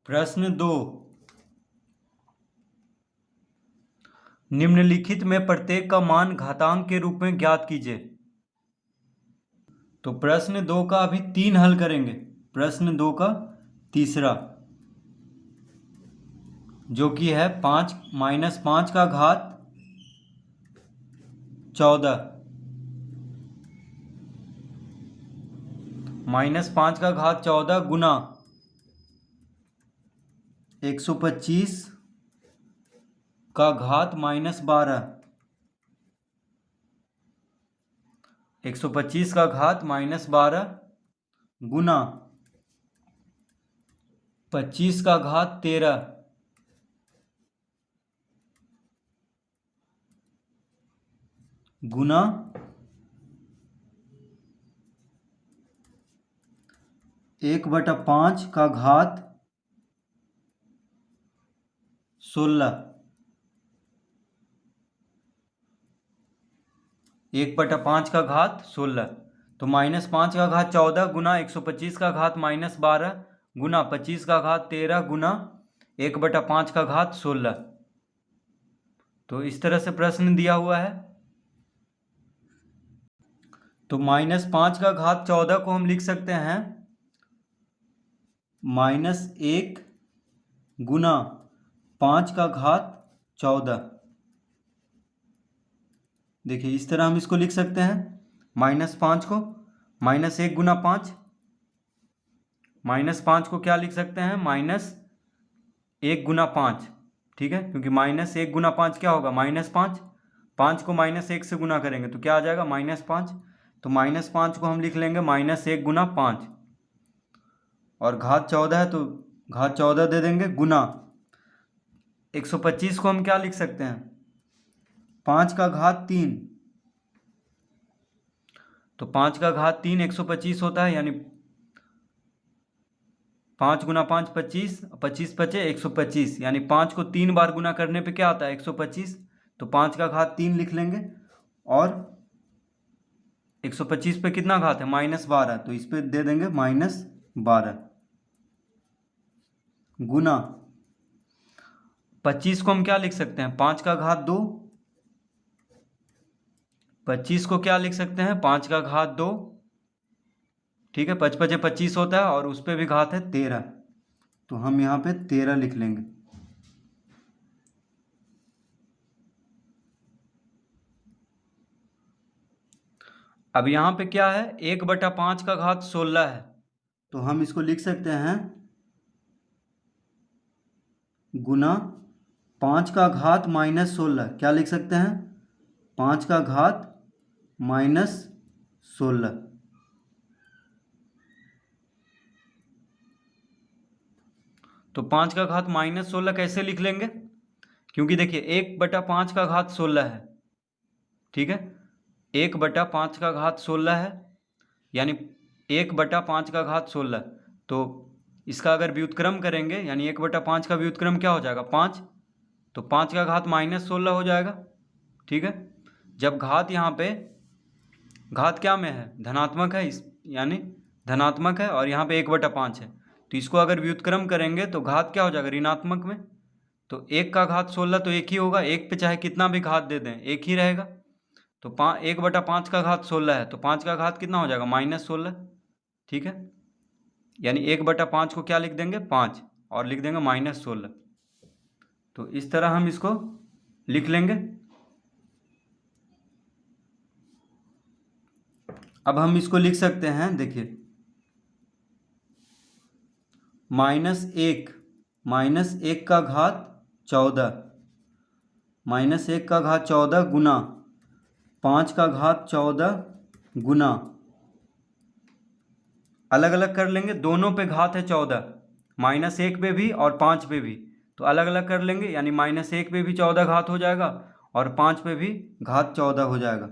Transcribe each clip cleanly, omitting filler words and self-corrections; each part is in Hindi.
प्रश्न 2, निम्नलिखित में प्रत्येक का मान घातांक के रूप में ज्ञात कीजिए। तो प्रश्न 2 का अभी 3 हल करेंगे। प्रश्न 2 का तीसरा जो कि है 5 माइनस 5 का घात 14 माइनस 5 का घात 14 गुना 125 का घात माइनस 12 125 का घात माइनस 12 गुना 25 का घात 13 गुना 1/5 का घात 16 1/5 का घात 16। तो माइनस 5 का घात 14 गुना 125 का घात माइनस 12 गुना 25 का घात 13 गुना 1/5 का घात 16। तो इस तरह से प्रश्न दिया हुआ है। तो माइनस 5 का घात 14 को हम लिख सकते हैं -1 गुना 5 का घात 14। देखिए इस तरह हम इसको लिख सकते हैं। -5 को -1 गुना 5, -5 को क्या लिख सकते हैं -1 गुना 5। ठीक है, क्योंकि -1 गुना 5 क्या होगा -5। 5 को -1 से गुना करेंगे तो क्या आ जाएगा -5। तो -5 को हम लिख लेंगे -1 गुना 5, और घात 14 है तो घात 14 दे देंगे गुना 125 को हम क्या लिख सकते हैं 5 का घात 3। तो 5 का घात 3 125 होता है, यानी 5 गुना 5 25, 25 बचे 125, यानी 5 को 3 बार गुना करने पे क्या आता है 125। तो 5 का घात 3 लिख लेंगे, और 125 पे कितना घात है -12, तो इस पे दे देंगे -12 गुना 25 को हम क्या लिख सकते हैं 5 का घात 2। 25 को क्या लिख सकते हैं 5 का घात 2। ठीक है, 5 5 25 होता है, और उस पर भी घात है 13, तो हम यहाँ पे 13 लिख लेंगे। अब यहाँ पे क्या है 1/5 का घात 16 है, तो हम इसको लिख सकते हैं गुना 5 का घात -16। क्या लिख सकते हैं 5 का घात -16। तो 5 का घात -16 कैसे लिख लेंगे, क्योंकि देखिए 1/5 का घात 16 है। ठीक है, 1/5 का घात 16 है, यानी 1/5 का घात 16। तो इसका अगर व्युत्क्रम करेंगे, यानी 1/5 का व्युत्क्रम क्या हो जाएगा 5, तो 5 का घात -16 हो जाएगा। ठीक है, जब घात यहाँ पे घात क्या में है धनात्मक है, इस यानी धनात्मक है, और यहाँ पे 1/5 है, तो इसको अगर व्युत्क्रम करेंगे तो घात क्या हो जाएगा ऋणात्मक में। तो 1 का घात 16 तो एक ही होगा, एक पे चाहे कितना भी घात दे दें एक ही रहेगा। तो 1/5 का घात 16 है, तो 5 का घात कितना हो जाएगा -16। ठीक है, यानी 1/5 को क्या लिख देंगे 5, और लिख देंगे -16। तो इस तरह हम इसको लिख लेंगे। अब हम इसको लिख सकते हैं, देखिए -1 का घात 14 -1 का घात 14 गुना 5 का घात 14 गुना, अलग अलग कर लेंगे, दोनों पे घात है 14, -1 पे भी और 5 पे भी, तो अलग अलग कर लेंगे, यानी -1 पे भी 14 घात हो जाएगा और 5 पे भी घात 14 हो जाएगा।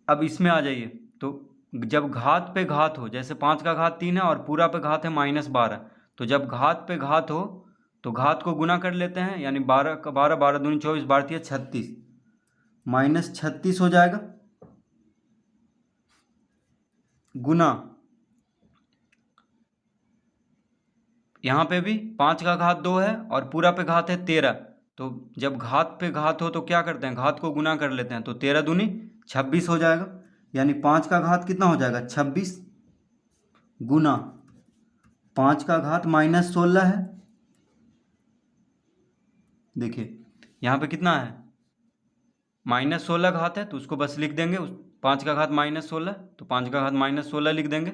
अब इसमें आ जाइए, तो जब घात पे घात हो, जैसे 5 का घात 3 है और पूरा पे घात है -12, तो जब घात पे घात हो तो घात को गुना कर लेते हैं, यानी 12 का 12, 12 दूनी 24, 12 36, -36 हो जाएगा गुना यहाँ पे भी 5 का घात 2 है और पूरा पे घात है 13। तो जब घात पे घात हो तो क्या करते हैं, घात को गुना कर लेते हैं। तो 13 दूनी 26 हो जाएगा, यानी 5 का घात कितना हो जाएगा 26 गुना 5 का घात -16 है। देखिए यहाँ पे कितना है, -16 घात है, तो उसको बस लिख देंगे 5 का घात -16, तो 5 का घात -16 लिख देंगे,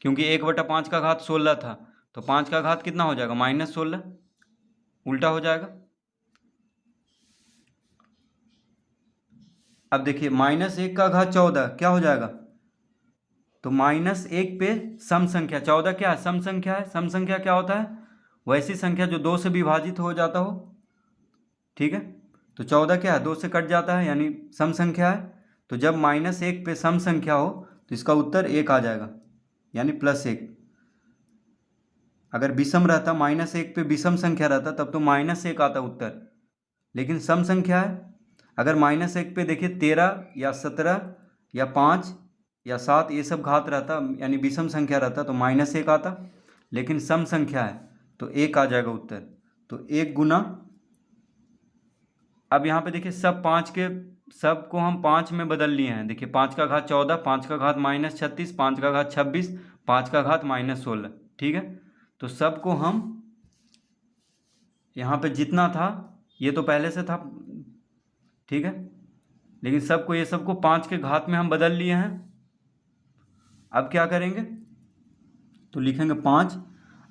क्योंकि 1/5 का घात 16 था। तो 5 का घात कितना हो जाएगा -16, उल्टा हो जाएगा। अब देखिए -1 का घात 14 क्या हो जाएगा, तो -1 पे सम संख्या 14 क्या है, सम संख्या है। सम संख्या क्या होता है, वैसी संख्या जो 2 से विभाजित हो जाता हो, ठीक है। तो 14 क्या है, 2 से कट जाता है, यानी सम संख्या है। तो जब -1 पे सम संख्या हो तो इसका उत्तर 1 आ जाएगा, यानी +1। अगर विषम रहता, -1 पे विषम संख्या रहता, तब तो -1 आता उत्तर, लेकिन सम संख्या है। अगर -1 पे देखिए 13 या 17 या 5 या 7 ये सब घात रहता, यानी विषम संख्या रहता, तो -1 आता, लेकिन सम संख्या है तो 1 आ जाएगा उत्तर। तो 1 गुना, अब यहाँ पे देखिए सब 5 के, सब को हम 5 में बदल लिए हैं। देखिए 5 का घात 14, 5 का घात -36, 5 का घात 26, 5 का घात -16, ठीक है। तो सबको हम यहाँ पे जितना था ये तो पहले से था, ठीक है, लेकिन सबको, ये सबको 5 के घात में हम बदल लिए हैं। अब क्या करेंगे, तो लिखेंगे 5।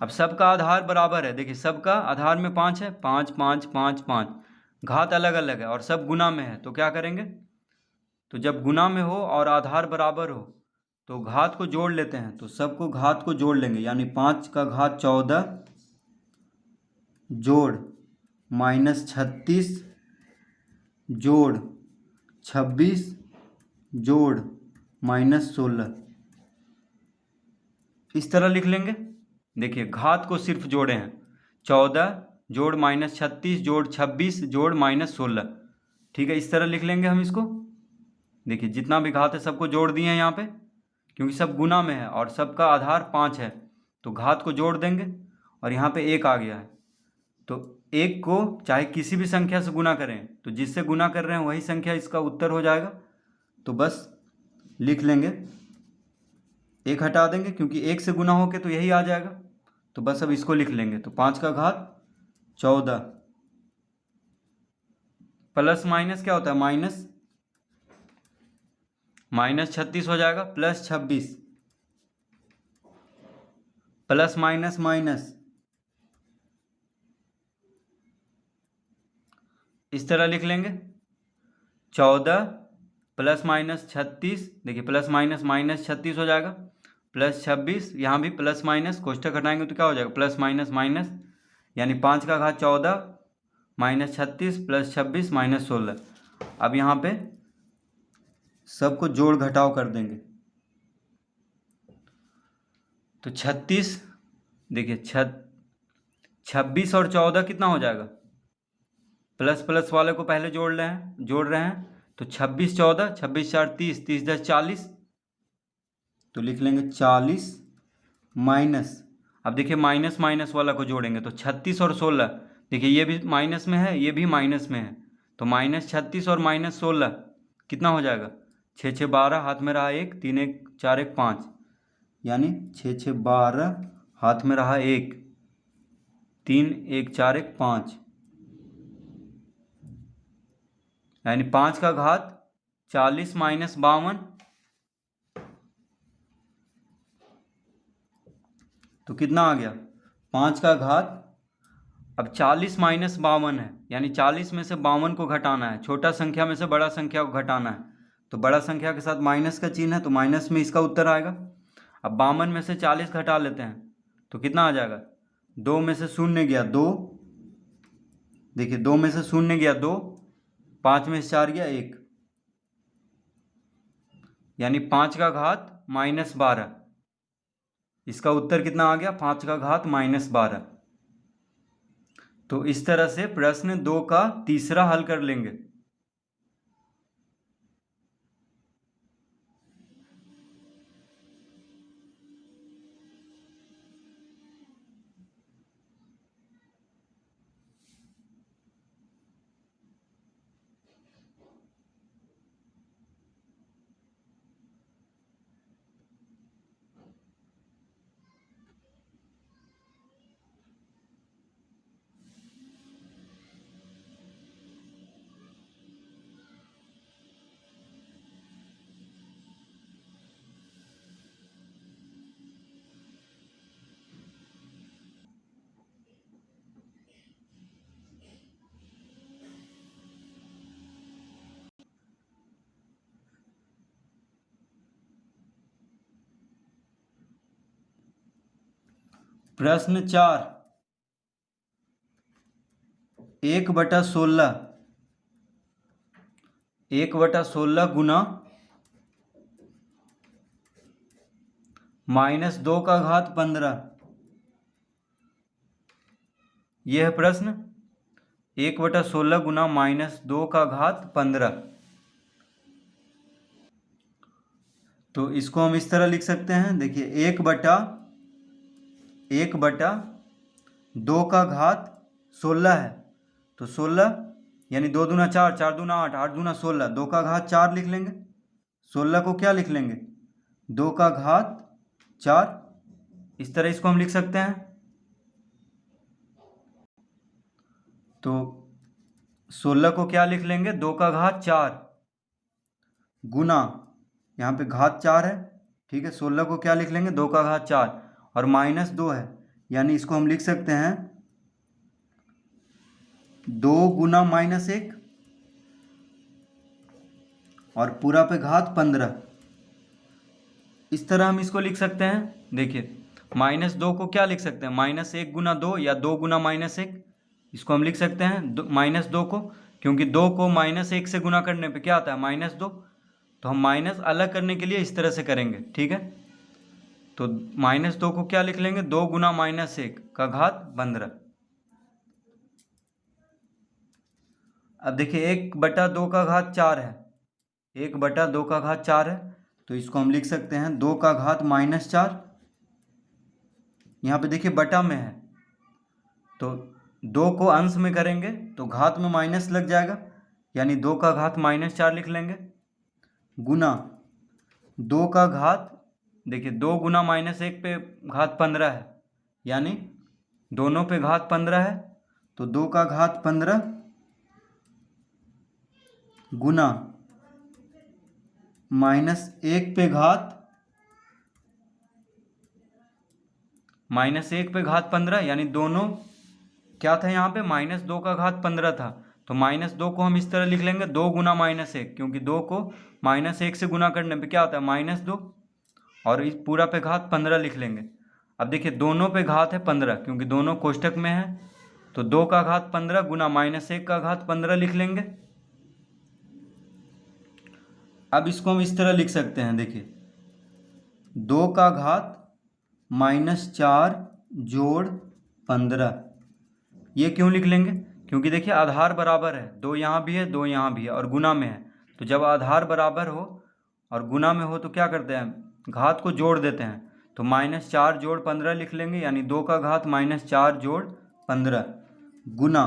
अब सबका आधार बराबर है, देखिए सबका आधार में 5 है, 5 5 5 5, घात अलग अलग है और सब गुना में है। तो क्या करेंगे, तो जब गुना में हो और आधार बराबर हो तो घात को जोड़ लेते हैं। तो सबको घात को जोड़ लेंगे, यानी 5 का घात 14 जोड़ -36 जोड़ 26 जोड़ -16, इस तरह लिख लेंगे। देखिए घात को सिर्फ जोड़े हैं, 14 जोड़ -36 जोड़ 26 जोड़ -16, ठीक है, इस तरह लिख लेंगे हम इसको। देखिए जितना भी घात है सबको जोड़ दिए हैं यहाँ पे, क्योंकि सब गुना में है और सबका आधार 5 है, तो घात को जोड़ देंगे और यहाँ पे 1 आ गया है। तो 1 को चाहे किसी भी संख्या से गुना करें, तो जिससे गुना कर रहे हैं वही संख्या इसका उत्तर हो जाएगा। तो बस लिख लेंगे, 1 हटा देंगे, क्योंकि 1 से गुना होके तो यही आ जाएगा। तो बस अब इसको लिख लेंगे। तो 5 का घात 14 प्लस माइनस क्या होता है, -36 हो जाएगा, +26 प्लस माइनस माइनस, इस तरह लिख लेंगे। 14 प्लस माइनस 36, देखिए प्लस माइनस -36 हो जाएगा, +26, यहाँ भी प्लस माइनस कोष्ठक हटाएंगे तो क्या हो जाएगा, प्लस माइनस माइनस, यानी 5 का घात 14 -36 +26 -16। अब यहाँ पे सबको जोड़ घटाव कर देंगे। तो 36, देखिए 26 और 14 कितना हो जाएगा, प्लस प्लस वाले को पहले जोड़ रहे हैं। तो 26 14, 26 4 30, 30 10 40, तो लिख लेंगे 40 माइनस, अब देखिए माइनस माइनस वाला को जोड़ेंगे तो 36 और 16, देखिए ये भी माइनस में है, ये भी माइनस में है, तो -36 और -16 कितना हो जाएगा, 6 6 12, हाथ में रहा 1, 3 1 4 1 5, यानी 6 6 12, हाथ में रहा 1, 3 1 4 1 5, यानी 5 का घात 40 -52, तो कितना आ गया, 5 का घात, अब 40 -52 है, यानी 40 में से 52 को घटाना है, छोटा संख्या में से बड़ा संख्या को घटाना है। तो बड़ा संख्या के साथ माइनस का चिन्ह है, तो माइनस में इसका उत्तर आएगा। अब 52 में से 40 घटा लेते हैं तो कितना आ जाएगा, 2 में से 0 गया 2, देखिए 2 में से 0 गया 2, 5 में से 4 गया 1, यानी 5 का घात -12, इसका उत्तर कितना आ गया, 5 का घात -12। तो इस तरह से प्रश्न 2 का तीसरा हल कर लेंगे। प्रश्न 4, 1/16, 1/16 गुना -2 का घात 15। यह है प्रश्न। 1/16 गुना -2 का घात 15। तो इसको हम इस तरह लिख सकते हैं, देखिए 1/2 का घात 16 है, तो 16 यानी 2 दूना 4, 4 दूना 8, 8 दूना 16, 2 का घात 4 लिख लेंगे। 16 को क्या लिख लेंगे? 2 का घात 4। इस तरह इसको हम लिख सकते हैं। तो 16 को क्या लिख लेंगे? 2 का घात 4 गुना, यहाँ पे घात 4 है, ठीक है। 16 को क्या लिख लेंगे? 2 का घात 4 और -2 है, यानी इसको हम लिख सकते हैं 2 गुना -1 और पूरा पे घात 15। इस तरह हम इसको लिख सकते हैं। देखिए -2 को क्या लिख सकते हैं? -1 गुना 2 या 2 गुना -1, इसको हम लिख सकते हैं -2 को, क्योंकि 2 को -1 से गुना करने पे क्या आता है? -2। तो हम माइनस अलग करने के लिए इस तरह से करेंगे, ठीक है। तो -2 को क्या लिख लेंगे? 2 गुना -1 का घात 15। अब देखिए 1/2 का घात 4 है, 1/2 का घात 4 है, तो इसको हम लिख सकते हैं 2 का घात -4। यहाँ पे देखिए बटा में है, तो 2 को अंश में करेंगे तो घात में माइनस लग जाएगा, यानी 2 का घात-4 लिख लेंगे, गुना 2 का घात, देखिए 2 गुना -1 पे घात 15 है, यानी दोनों पे घात 15 है, तो 2 का घात 15 गुना -1 पे घात 15, यानी दोनों क्या था यहाँ पे? -2 का घात 15 था, तो -2 को हम इस तरह लिख लेंगे 2 गुना -1, क्योंकि 2 को -1 से गुना करने पे क्या आता है? -2, और इस पूरा पे घात 15 लिख लेंगे। अब देखिए दोनों पे घात है 15, क्योंकि दोनों कोष्टक में है, तो 2 का घात 15 गुना -1 का घात 15 लिख लेंगे। अब इसको हम इस तरह लिख सकते हैं, देखिए 2 का घात-4 जोड़ 15। ये क्यों लिख लेंगे? क्योंकि देखिए आधार बराबर है, 2 यहाँ भी है, 2 यहाँ भी है, और गुना में है, तो जब आधार बराबर हो और गुना में हो तो क्या करते हैं? घात को जोड़ देते हैं, तो -4 जोड़ 15 लिख लेंगे, यानी 2 का घात-4 जोड़ 15 गुना।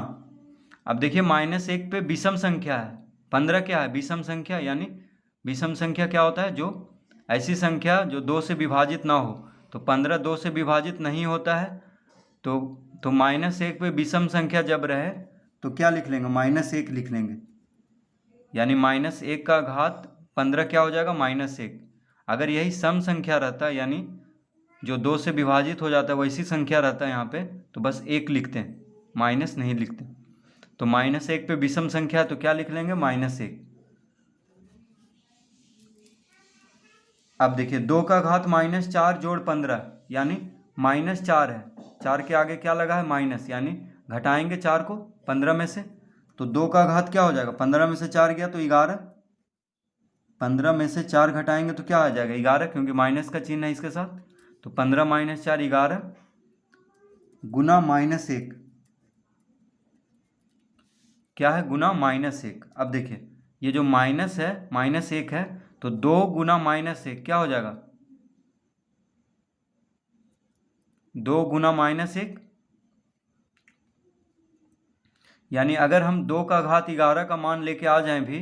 अब देखिए -1 पे विषम संख्या है, 15 क्या है? विषम संख्या, यानी विषम संख्या क्या होता है? जो ऐसी संख्या जो 2 से विभाजित ना हो, तो 15 2 से विभाजित नहीं होता है, तो -1 पे विषम संख्या जब रहे तो क्या लिख लेंगे? -1 लिख लेंगे, यानी -1 का घात 15 क्या हो जाएगा? -1। अगर यही सम संख्या रहता, यानी जो 2 से विभाजित हो जाता है वैसी संख्या रहता है यहाँ पे, तो बस 1 लिखते हैं, माइनस नहीं लिखते। तो -1 पे विषम संख्या है, तो क्या लिख लेंगे? -1। अब देखिए 2 का घात-4 जोड़ 15, यानी -4 है, 4 के आगे क्या लगा है? माइनस, यानी घटाएंगे 4 को 15 में से, तो 2 का घात क्या हो जाएगा? 15 में से 4 गया तो 11, 15 में से 4 घटाएंगे तो क्या आ जाएगा? 11, क्योंकि माइनस का चिन्ह है इसके साथ, तो 15 - 4 11 गुना -1, क्या है? गुना -1। अब देखिए ये जो माइनस है, -1 है, तो 2 गुना -1 क्या हो जाएगा? 2 गुना -1, यानी अगर हम 2 का घात 11 का मान लेके आ जाएं भी,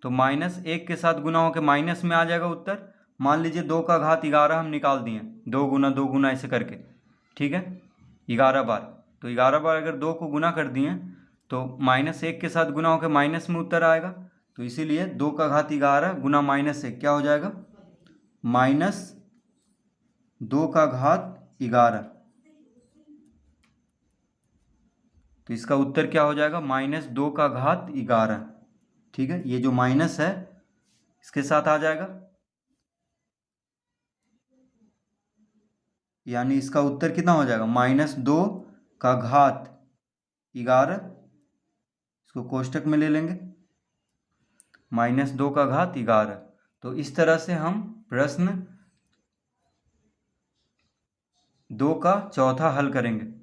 तो -1 के साथ गुना होकर माइनस में आ जाएगा उत्तर। मान लीजिए 2 का घात 11 हम निकाल दिए, 2 गुना ऐसे करके, ठीक है, 11 बार। तो 11 बार अगर 2 को गुना कर दिए तो -1 के साथ गुना होकर माइनस में उत्तर आएगा, तो इसीलिए 2 का घात 11 गुना -1 क्या हो जाएगा? -2 का घात 11। तो इसका उत्तर क्या हो जाएगा? -2 का घात 11, ठीक है। ये जो माइनस है इसके साथ आ जाएगा, यानी इसका उत्तर कितना हो जाएगा, -2 का घात 11। इसको कोष्टक में ले लेंगे, -2 का घात 11। तो इस तरह से हम प्रश्न 2 का चौथा हल करेंगे।